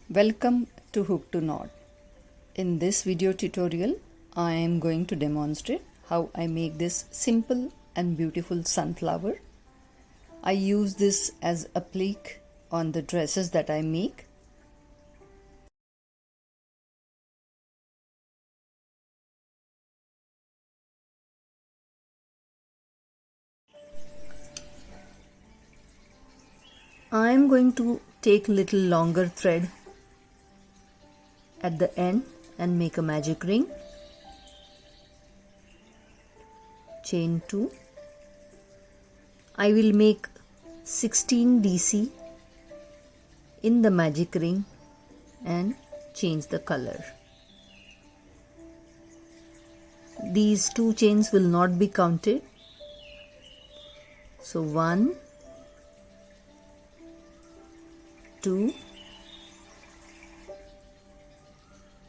Welcome to Hook to Knot. In this video tutorial, I am going to demonstrate how I make this simple and beautiful sunflower. I use this as applique on the dresses that I make. I am going to take little longer thread at the end and make a magic ring. Chain 2. I will make 16 DC in the magic ring and change the color. These two chains will not be counted. So 1, 2,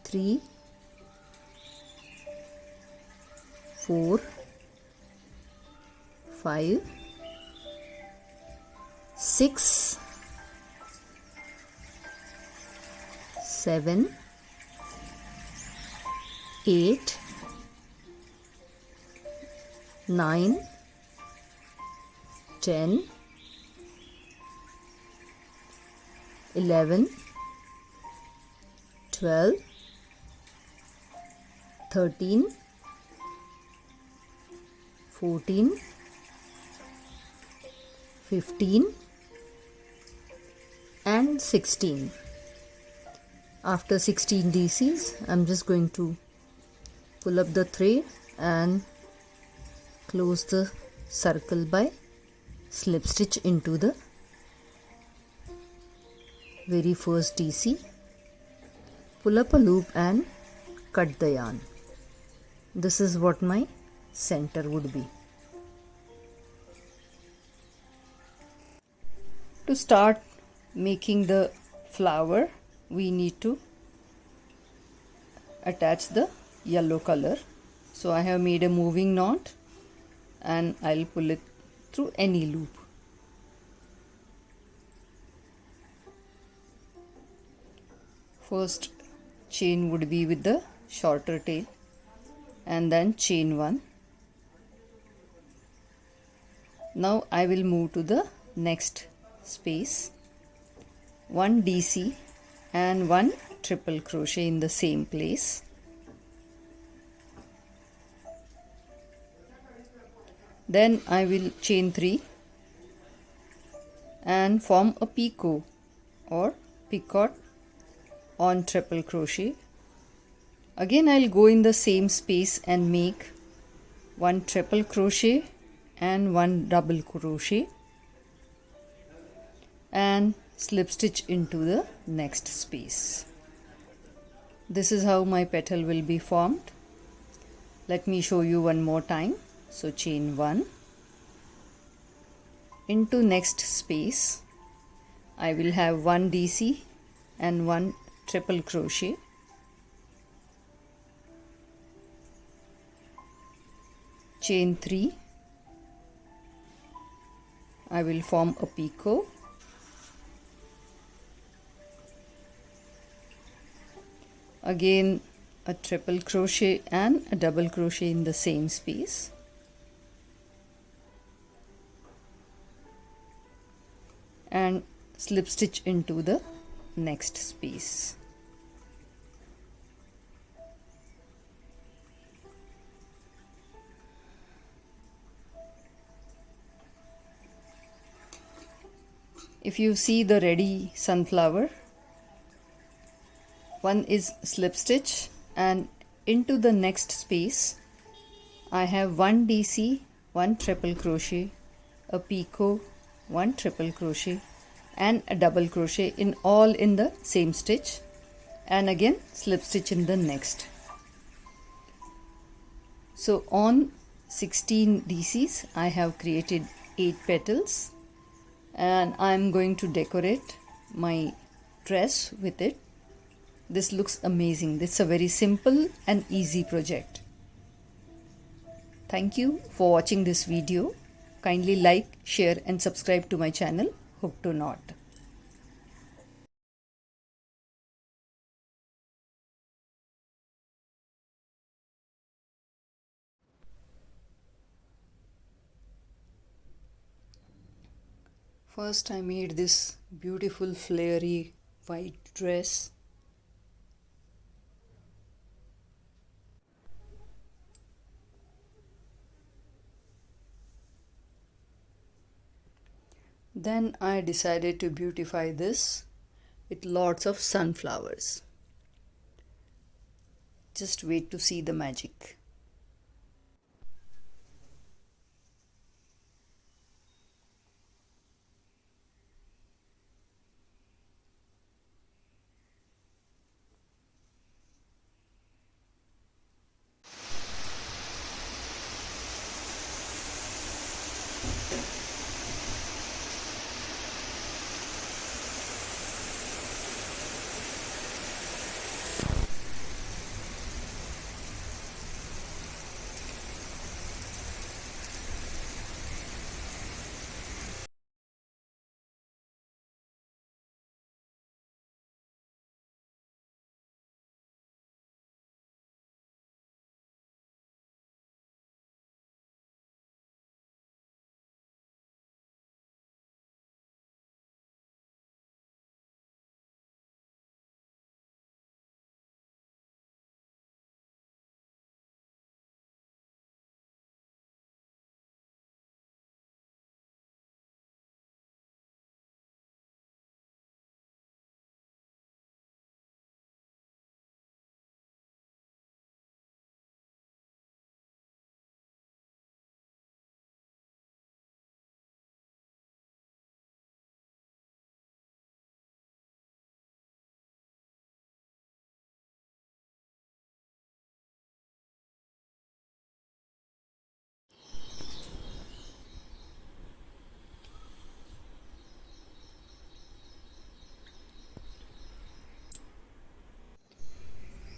3, 4, 5, 6, 7, 8, 9, 10, 11, 12, 13, 14, 15 and 16. After 16 DCs, I'm just going to pull up the thread and close the circle by slip stitch into the very first DC. Pull up a loop and cut the yarn. This is what my center would be. To start making the flower, we need to attach the yellow color. So I have made a moving knot and I'll pull it through any loop. First chain would be with the shorter tail and then chain 1. Now I will move to the next space. 1 DC and 1 triple crochet in the same place. Then I will chain 3 and form a picot or picot on triple crochet. Again I'll go in the same space and make 1 triple crochet and 1 double crochet and slip stitch into the next space. This is how my petal will be formed. Let me show you one more time. So chain 1 into next space. I will have 1 DC and 1 triple crochet. Chain 3. I will form a picot. Again a triple crochet and a double crochet in the same space. And slip stitch into the next space. If you see the ready sunflower, one is slip stitch and into the next space I have 1 DC, 1 triple crochet, a picot, 1 triple crochet and a double crochet in all in the same stitch and again slip stitch in the next. So on 16 DCs I have created 8 petals and I'm going to decorate my dress with it. This looks amazing. This is a very simple and easy project. Thank you for watching this video. Kindly like, share and subscribe to my channel Hook to Knot. First, I made this beautiful flary white dress. Then I decided to beautify this with lots of sunflowers. Just wait to see the magic.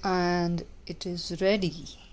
And it is ready.